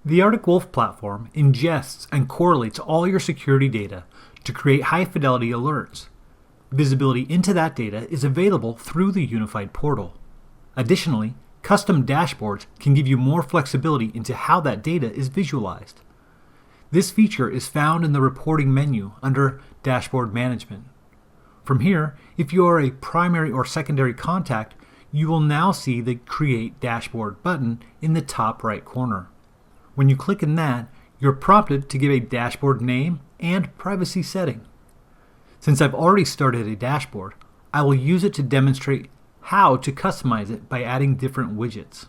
The Arctic Wolf platform ingests and correlates all your security data to create high-fidelity alerts. Visibility into that data is available through the unified portal. Additionally, custom dashboards can give you more flexibility into how that data is visualized. This feature is found in the reporting menu under Dashboard Management. From here, if you are a primary or secondary contact, you will now see the Create Dashboard button in the top right corner. When you click in that, you're prompted to give a dashboard name and privacy setting. Since I've already started a dashboard, I will use it to demonstrate how to customize it by adding different widgets.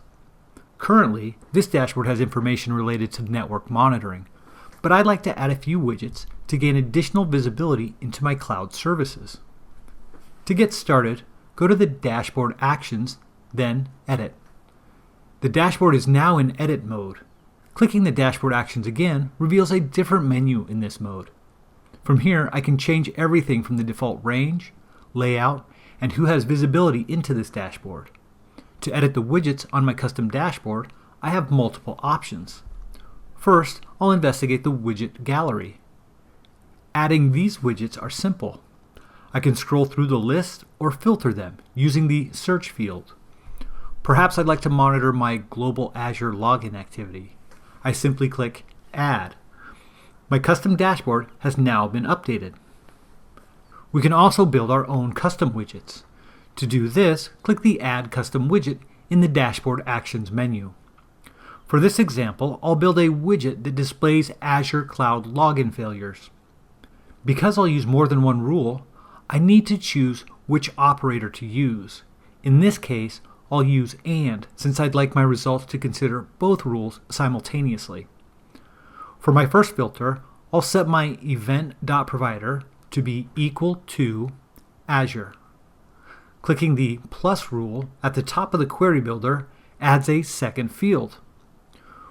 Currently, this dashboard has information related to network monitoring, but I'd like to add a few widgets to gain additional visibility into my cloud services. To get started, go to the Dashboard Actions, then Edit. The dashboard is now in edit mode. Clicking the Dashboard Actions again reveals a different menu in this mode. From here, I can change everything from the default range, layout, and who has visibility into this dashboard. To edit the widgets on my custom dashboard, I have multiple options. First, I'll investigate the widget gallery. Adding these widgets are simple. I can scroll through the list or filter them using the search field. Perhaps I'd like to monitor my global Azure login activity. I simply click Add. My custom dashboard has now been updated. We can also build our own custom widgets. To do this, click the Add Custom Widget in the Dashboard Actions menu. For this example, I'll build a widget that displays Azure Cloud login failures. Because I'll use more than one rule, I need to choose which operator to use. In this case, I'll use AND since I'd like my results to consider both rules simultaneously. For my first filter, I'll set my event.provider to be equal to Azure. Clicking the plus rule at the top of the query builder adds a second field.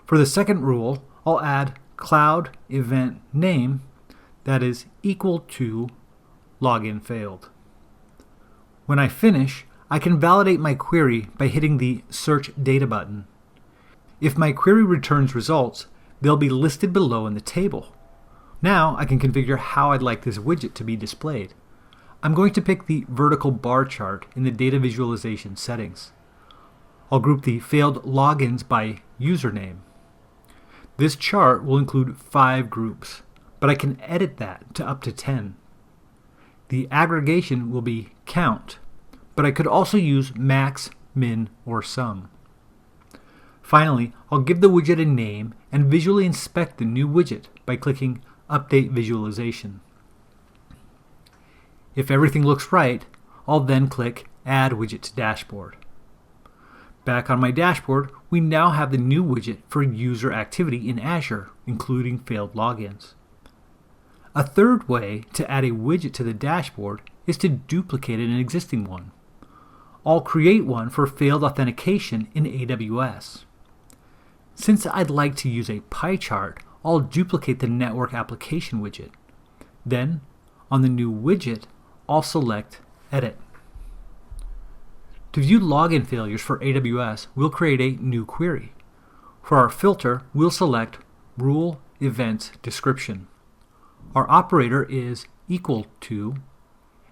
For the second rule, I'll add cloud event name that is equal to login failed. When I finish, I can validate my query by hitting the Search Data button. If my query returns results, they'll be listed below in the table. Now I can configure how I'd like this widget to be displayed. I'm going to pick the vertical bar chart in the data visualization settings. I'll group the failed logins by username. This chart will include 5 groups, but I can edit that to up to 10. The aggregation will be count, but I could also use max, min, or sum. Finally, I'll give the widget a name and visually inspect the new widget by clicking Update Visualization. If everything looks right, I'll then click Add Widget to Dashboard. Back on my dashboard, we now have the new widget for user activity in Azure, including failed logins. A third way to add a widget to the dashboard is to duplicate an existing one. I'll create one for failed authentication in AWS. Since I'd like to use a pie chart, I'll duplicate the network application widget. Then, on the new widget, I'll select Edit. To view login failures for AWS, we'll create a new query. For our filter, we'll select Rule Events Description. Our operator is equal to,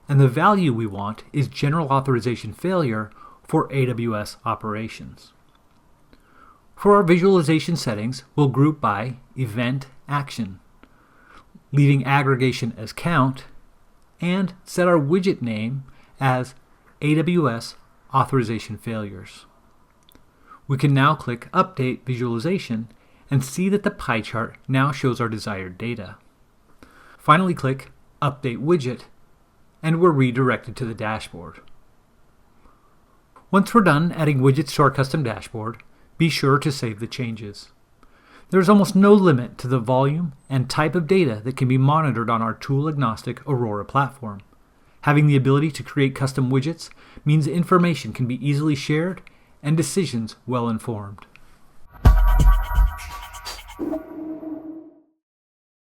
and the value we want is general authorization failure for AWS operations. For our visualization settings, we'll group by event action, leaving aggregation as count, and set our widget name as AWS authorization failures. We can now click Update Visualization and see that the pie chart now shows our desired data. Finally, click Update Widget, and we're redirected to the dashboard. Once we're done adding widgets to our custom dashboard, be sure to save the changes. There is almost no limit to the volume and type of data that can be monitored on our tool-agnostic Aurora platform. Having the ability to create custom widgets means information can be easily shared and decisions well informed.